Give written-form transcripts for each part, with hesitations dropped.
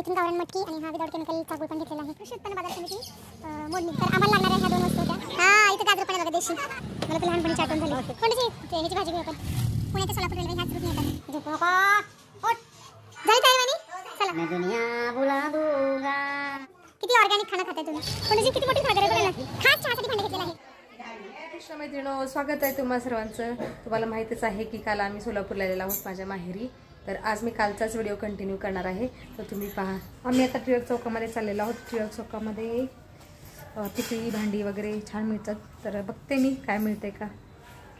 इथून गावरान मटकी आणि हा विदाउट केमिकलचा गुळ पण घेतलेला आहे. कृषी उत्पन्न बाजार समिती मोडणी. तर आम्हाला लागणाऱ्या ह्या दोन वस्तू होत्या. हा इथं गाजर पण आहे बघा देशी. मला तर लहानपणीची आठवण झाली. कोणाची ह्याची भाजी घेऊ आपण. पुण्याच्या सोलापूर रेल्वे ह्याच रूट येतात. झोपू नका. ओट झाली तयारी चला. मैं दुनिया भुला दूंगा. किती ऑर्गॅनिक खाना खाताय तुम्ही. कोणाची किती मोठी भाकर आहे बघा. खास चहासाठी भांडे घेतलेलं आहे. मैत्रिणींनो, स्वागत आहे तुम्हा सर्वांचं. तुम्हाला माहितीच आहे की काल आम्ही सोलापूरला आलेलो आहोत माझ्या माहेरी. तर आज मी कालचाच व्हिडिओ कंटिन्यू करणार आहे. तर तुम्ही पहा. आम्ही आता टिळक चौकामध्ये चाललेलो आहोत. टिळक चौकामध्ये पितळी भांडी वगैरे छान मिळतात. तर बघते मी काय मिळते का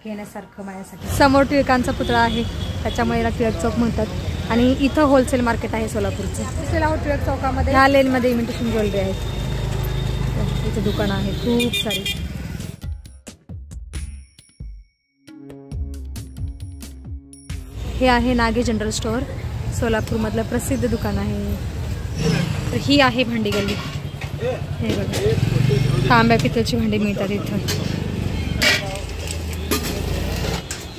घेण्यासारखं माझ्यासाठी. समोर टिळकांचा पुतळा आहे, त्याच्यामुळे याला टिळक चौक म्हणतात. आणि इथं होलसेल मार्केट आहे सोलापूरचं. दिसलेलं आहोत टिळक चौकामध्ये. ह्या लेनमध्ये इमिटेशन ज्वेलरी आहे. इथं दुकानं आहे खूप सारी. हे आहे नागे जनरल स्टोअर, सोलापूरमधलं प्रसिद्ध दुकान आहे. तर ही आहे भांडी गल्ली. हे बघा, तांब्या पितळची भांडी मिळतात इथं.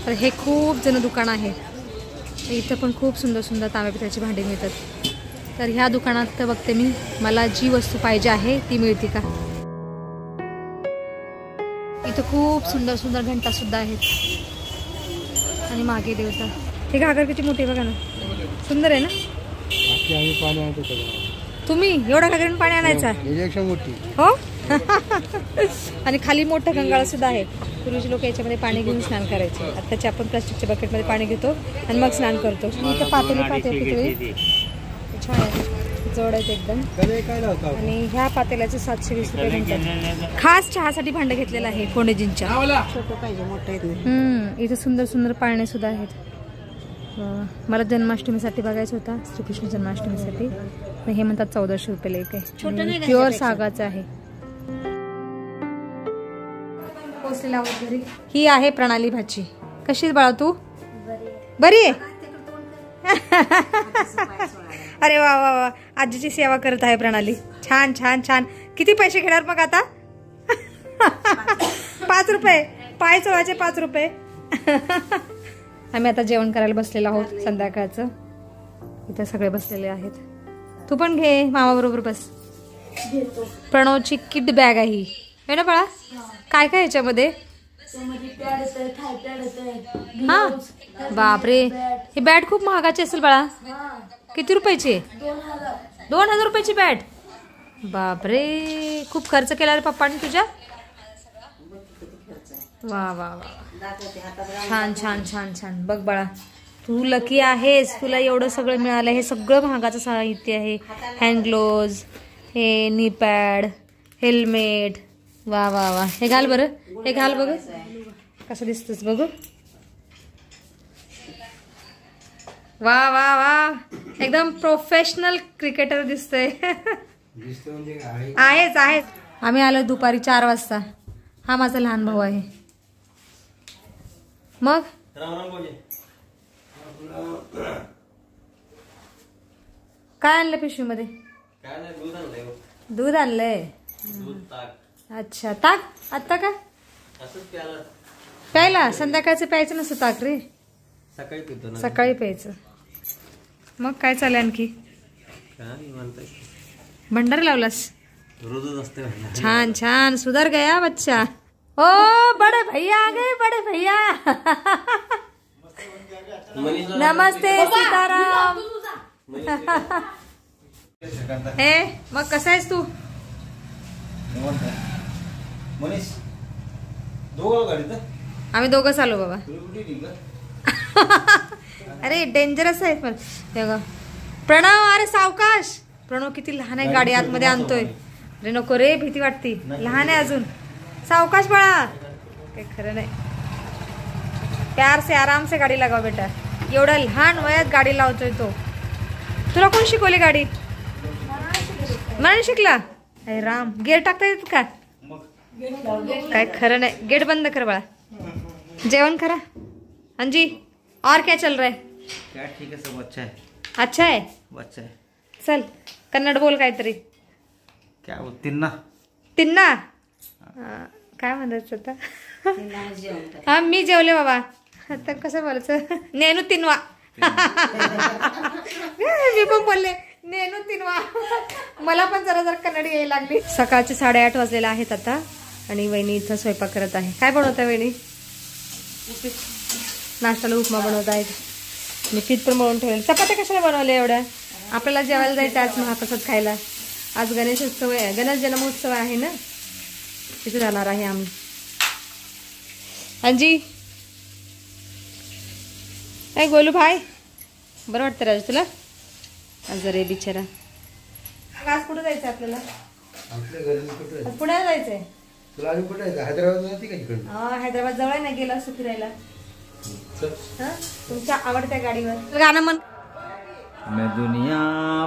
तर हे खूप जण दुकान आहे. इथं पण खूप सुंदर सुंदर तांब्या पितळची भांडी मिळतात. तर ह्या दुकानात तर बघते मी मला जी वस्तू पाहिजे आहे ती मिळते का. इथं खूप सुंदर सुंदर घंटा सुद्धा आहेत. आणि मागे देवता. हे घागर किती मोठी बघा ना, सुंदर आहे ना. तुम्ही एवढा घागरीन पाणी आणायचा हो. आणि खाली मोठं गंगाळ सुद्धा आहे. पूर्वीचे लोक याच्यामध्ये पाणी घेऊन स्नान करायचे. आताचे आपण प्लास्टिकच्या बकेटमध्ये पाणी घेतो आणि मग स्नान करतो. इथं पातेली पितळी छान आहे, जड आहेत एकदम. आणि ह्या पातेल्याचे 720 रुपये म्हणतात. खास चहासाठी भांडं घेतलेलं आहे कोंडेजींच्या. इथे सुंदर सुंदर पाळणे सुद्धा आहेत. मला जन्माष्टमीसाठी बघायचं होता, श्रीकृष्ण जन्माष्टमीसाठी. हे म्हणतात 1400 रुपये एक आहे. प्युअर सागाचं आहे. पोचलेला आहोत घरी. ही आहे प्रणाली भाची. कशी बाळा तू. बरी आहे. अरे वा वा वा, आजीची सेवा करत आहे प्रणाली. छान छान छान. किती पैसे घेणार मग आता. 5 रुपये पाय चोळाचे 5 रुपये. आम्ही आता जेवण करायला बसलेलो आहोत संध्याकाळचं. इथे सगळे बसलेले आहेत. तू पण घे, मामा बरोबर बस. प्रणवची किट बॅग आहे ही, है ना बाळा. काय काय याच्यामध्ये. हा बापरे, हे बॅट खूप महागाची असेल बाळा. किती रुपयाची. 2000 रुपयाची बॅट. बापरे, खूप खर्च केला रे पप्पाने तुझ्या. वा वा वा, छान छान छान छान. बघ बाळा, तू लकी आहेस, तुला एवढं सगळं मिळालं. हे सगळं महागाचं साहित्य आहे. हँड ग्लोव्ज, हे नी पॅड, हेल्मेट. वा वा वा. हे घाल बरं, हे घाल बघ कसं दिसतोस बघू. वा वा वा, एकदम प्रोफेशनल क्रिकेटर दिसतोय. आहेच आहेच. आम्ही आलो दुपारी 4 वाजता. हा माझा लहान भाऊ आहे. मग काय आणलं पिशवीमध्ये. दूध आणलंय. अच्छा, ताक आता का प्यायला. संध्याकाळचं प्यायचं नसतं ताक रे, सकाळी प्यायचं. मग काय चाललंय आणखी. भंडार लावलास. छान छान, सुधर गया बच्चा. ओ बड़े भैया आ गए, बड़े भैया. नमस्ते सीताराम. हे मग कसा आहेस तू. आम्ही दोघंच आलो बाबा. अरे डेंजरस आहे पण. प्रणव, अरे सावकाश. प्रणव किती लहान आहे, गाडी आतमध्ये आणतोय. अरे नको रे, भीती वाटती, लहान आहे अजून. सावकाश बाळा, काही खरं नाही. प्यार से आराम से गाडी लगाव बेटा. एवढ्या लहान वयात गाडी लावतोय तो. तुला कोण शिकवली गाडी. नाही शिकला. अरे राम, गेट टाकता येत का. काय खरं नाही. गेट बंद कर बाळा. जेवण करा. अंजी, और क्या चल रहा है. क्या ठीक है, सब अच्छा है. अच्छा है, अच्छा है. चल कन्नड बोल काहीतरी. क्या वो तिन्ना. तिन्ना काय म्हणायचं आता. हा मी जेवले बाबा. आता कसं बोलायचं. नेनू तिनवा. मी पण बोलले नेनू तिनवा. मला पण जरा जरा कन्नडी यायला लागली. सकाळचे 8:30 वाजलेले आहेत आता आणि वहिनी इथं स्वयंपाक करत आहे. काय बनवत आहे वहिनी? नाश्त्याला उपमा बनवत आहेत. मी पीठ पण बनवून ठेवले. चपात्या कशाला बनवल्या एवढ्या? आपल्याला जेवायला जायचं आज महाप्रसाद खायला. आज गणेशोत्सव आहे, गणेश जन्मोत्सव आहे ना, तिथे जाणार आहे आम्ही. अंजी काय गोलू भाई बरं वाटतं राजू तुला? आज रे बिचारा. आज कुठं जायचं आपल्याला? आज पुण्याला जायचंय. हैदराबाद जवळ नाही गेला असतो फिरायला. तुमच्या आवडत्या गाडीवर गाणं म्हण. मैं दुनिया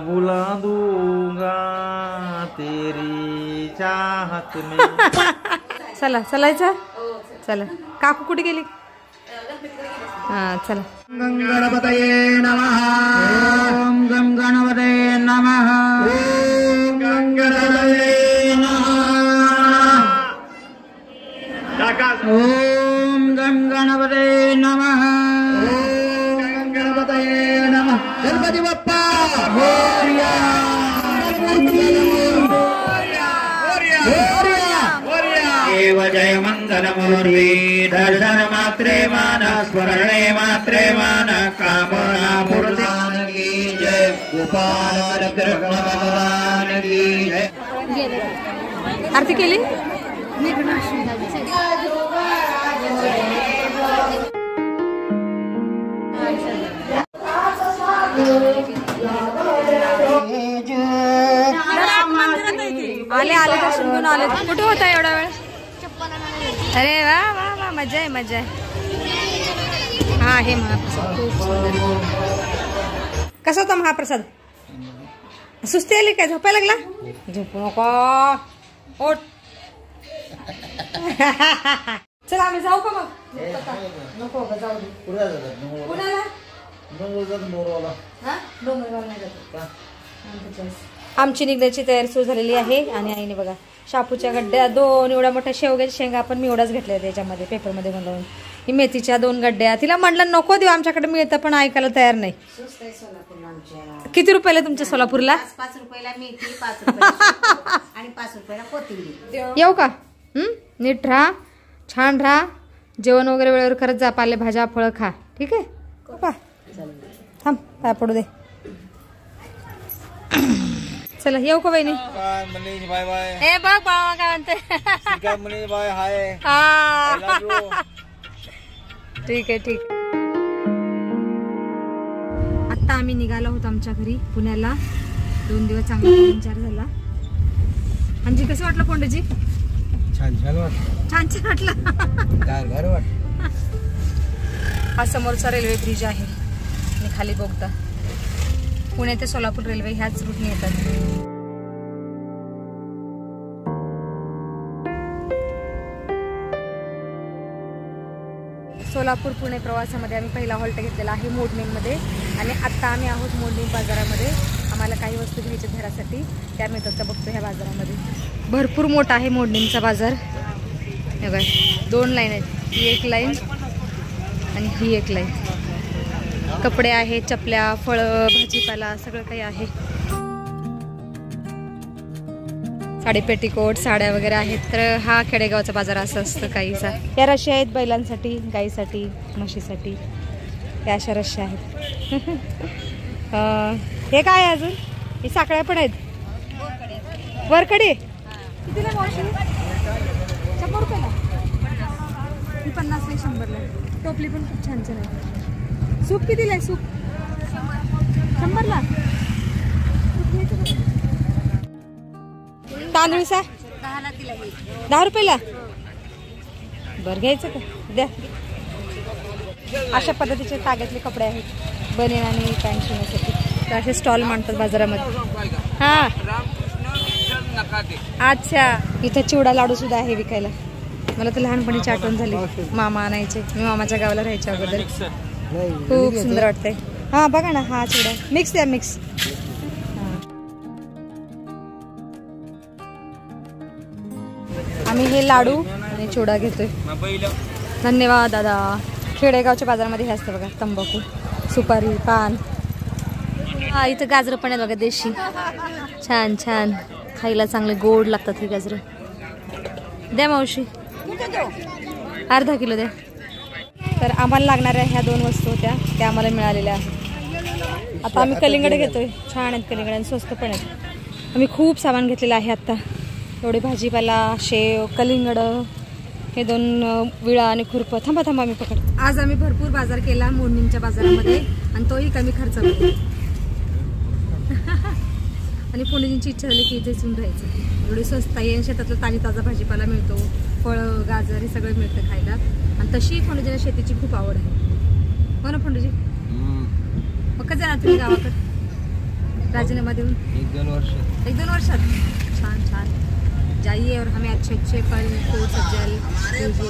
बुला दूंगा तेरी चाहत में. चला चलायचं. चला काकू कुठे गेली? हा चला. गणपतये नमः. ओम गं गणपतये नमः. ओम गं गणपतये नमः. ओम गं गणपतये नमः. ओम गं गणपतये नमः. गणपती बाप्पा मोरया. देव जय मंगलमूर्ती. दर्शन मात्रे मान स्मरणे मात्रे मान कामना पूर्ण की जय. गोपाल कृष्ण भगवान की जय. आरती केली. आले आले दर्शन घेऊन आले. कुठे होता एवढा वेळ? अरे वा वा वा मजा आहे मजा आहे. हा हे महाप्रसाद खूप सुंदर. कसा होता महाप्रसाद? सुस्ती आली काय? झोपायला लागला? झोपू नको ओट. चला आम्ही जाऊ का मग? नको का जाऊ दे. पुण्याला आमची निघण्याची तयारी सुरू झालेली आहे. आणि आईने बघा शापूच्या गड्ड्या 2 एवढ्या मोठ्या शेवग्याच्या शेंगा आपण मी एवढाच घेतल्या त्याच्यामध्ये पेपरमध्ये बनवून. ही मेथीच्या 2 गड्ड्या. तिला म्हटलं नको देऊ आमच्याकडे मिळतं पण ऐकायला तयार नाही. किती रुपयाला तुमच्या सोलापूरला? 5 रुपयाला मेथी, 5 रुपयाला आणि 5 रुपयाला कोथिंबीर. येऊ का? नीट राहा, छान राहा, जेवण वगैरे वेळेवर करत जा, पालेभाज्या फळं खा. ठीक आहे का? थांब काय पडू दे. चला येऊ का बहिणी? Bye bye. ए बघ बाबा काय म्हणते. Bye hi. हा ठीक आहे ठीक. आता आम्ही निघालो आहोत आमच्या घरी पुण्याला. 2 दिवस चांगला विचार झाला. म्हणजे कसं वाटलं कोंडजी? छान छान वाटलं. छान छान वाटलं. गार वाटलं. हा समोरचा रेल्वे ब्रिज आहे आणि खाली बोगदा. पुणे ते सोलापूर रेल्वे ह्याच रूटने येतात. सोलापूर पुणे प्रवासामध्ये आम्ही पहिला हॉल्ट घेतलेला आहे मोडणीमध्ये. आणि आत्ता आम्ही आहोत मोडणी बाजारामध्ये. आम्हाला काही वस्तू घ्यायच्या घरासाठी त्या मिळतात त्या बघतो ह्या बाजारामध्ये. भरपूर मोठा आहे मोडणीचा बाजार. हे बघा 2 लाईन आहेत. ही एक लाईन आणि ही एक लाईन. कपडे आहेत, चपल्या, फळं, भाजीपाला सगळं काही आहे. साडी पेटीकोट साड्या वगैरे आहेत. तर हा खेडेगावचा बाजार असं असतं काहीचा. या रश्या आहेत बैलांसाठी, गाईसाठी, म्हशीसाठी. या अशा रश्या आहेत. हे काय आहे अजून? हे साखळ्या पण आहेत. वरकडे कितीला मावशी? 100 रुपयाला. ही 50 ला 100ला. टोपली पण खूप छान छान आहे. सूप कितीला आहे? सूप 100ला. तांदूळसा 10 रुपयाला. बरं घ्यायचं का? द्या. अशा पद्धतीचे ताग्यातले कपडे आहेत बनेन आणि पॅन्ट शिवण्यासाठी. तर असे स्टॉल मांडतात बाजारामध्ये. हा अच्छा. इथे चिवडा लाडू सुद्धा आहे विकायला. मला तर लहानपणीची आठवण झाली. मामा आणायचे. मी मामाच्या गावाला राहायच्या अगोदर. खूप सुंदर वाटतंय. हा बघा ना हा चिवडा मिक्स द्या मिक्स. आम्ही हे लाडू आणि चिवडा घेतोय. धन्यवाद दादा. खेडेगावच्या बाजारामध्ये हे असतं बघा तंबाखू, सुपारी, पान. हा इथं गाजरं पण आहेत बघा देशी, छान छान खायला चांगले गोड लागतात ही गाजरं. द्या मावशी, अर्धा किलो द्या. तर आम्हाला लागणाऱ्या ह्या 2 वस्तू होत्या त्या आम्हाला मिळालेल्या आहेत. आता आम्ही कलिंगड घेतोय, छान आहेत कलिंगड आणि स्वस्त पण आहेत. आम्ही खूप सामान घेतलेलं आहे आत्ता. एवढे भाजीपाला, शेव, कलिंगड, हे 2 विळा आणि खुरपं. थांबा थांबा मी पकड. आज आम्ही भरपूर बाजार केला मोडणीच्या बाजारामध्ये आणि तोही कमी खर्चामध्ये. आणि पुणेजींची इच्छा झाली की इथेच येऊन राहायचं. एवढी स्वस्त आहे, शेतातला ताजा भाजीपाला मिळतो, फळं, गाजर हे सगळं मिळतं खायला. आणि तशी पुणेजीला शेतीची खूप आवड आहे. हो ना पुणेजी? मग कधी जाणार तुम्ही गावाकडे राजीनामा देऊन? 1-2 वर्षात. छान छान, जाइए और हमें अच्छे अच्छे फल फ्रूट सब्जी दीजिए.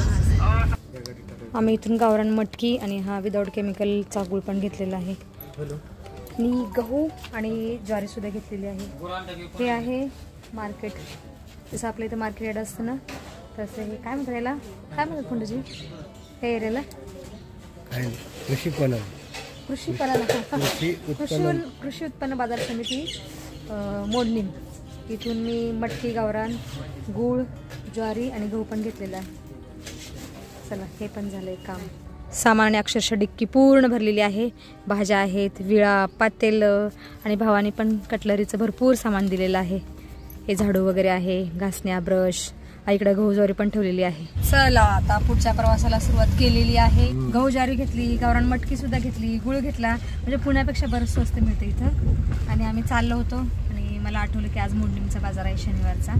आम्ही इथून गावरान मटकी आणि हा विदाऊट केमिकलचा गुळ पण घेतलेला आहे. आणि गहू आणि ज्वारी सुद्धा घेतलेली आहे. हे आहे मार्केट, जसं आपल्या इथं मार्केट यार्ड असतं ना तसं. हे काय म्हणतात याला, काय म्हणतात पुंडजी हे एरियाला? कृषी उत्पन्न बाजार समिती मोडणी. इथून मी मटकी, गावरान, गूळ, ज्वारी आणि गहू पण घेतलेला आहे. चला हे पण झालंय काम. सामानाने अक्षरशः डिक्की पूर्ण भरलेली आहे. भाज्या आहेत, विळा, पातेलं आणि भावाने पण कटलरीचं भरपूर सामान दिलेलं आहे. हे झाडू वगैरे आहे, घासण्या, ब्रश. इकडे गहू ज्वारी पण ठेवलेली आहे. चला आता पुढच्या प्रवासाला सुरुवात केलेली आहे. गहू ज्वारी घेतली, गावरान मटकी सुद्धा घेतली, गुळ घेतला. म्हणजे पुण्यापेक्षा बरंच स्वस्त मिळतं इथं. आणि आम्ही चाललो होतो आणि मला आठवलं की आज मोडणीचा बाजार आहे शनिवारचा,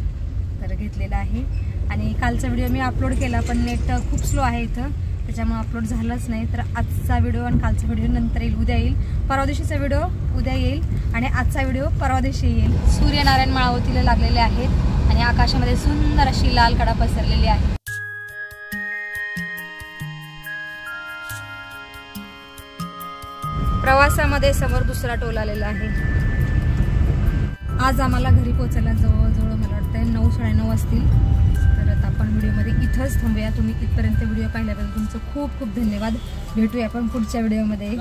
तर घेतलेला आहे. आणि कालचा व्हिडिओ मी अपलोड केला पण नेट खूप स्लो आहे इथं, त्याच्यामुळे अपलोड झालाच नाही. तर आजचा व्हिडिओ आणि कालचा व्हिडिओ नंतर येईल, उद्या येईल. परवा दिवशीचा व्हिडिओ उद्या येईल आणि आजचा व्हिडिओ परवा दिवशी येईल. सूर्यनारायण माळवतीला लागलेले आहेत आणि आकाशामध्ये सुंदर अशी लाल कडा पसरलेली आहे. प्रवासामध्ये समोर दुसरा टोल आलेला आहे. आज आम्हाला घरी पोहोचायला जवळजवळ मला वाटतं 9-9:30 वाजतील. तर आता आपण व्हिडिओमध्ये इथंच थांबूया. तुम्ही इथपर्यंत व्हिडिओ पाहिल्याबद्दल तुमचं खूप खूप धन्यवाद. भेटूया आपण पुढच्या व्हिडिओमध्ये.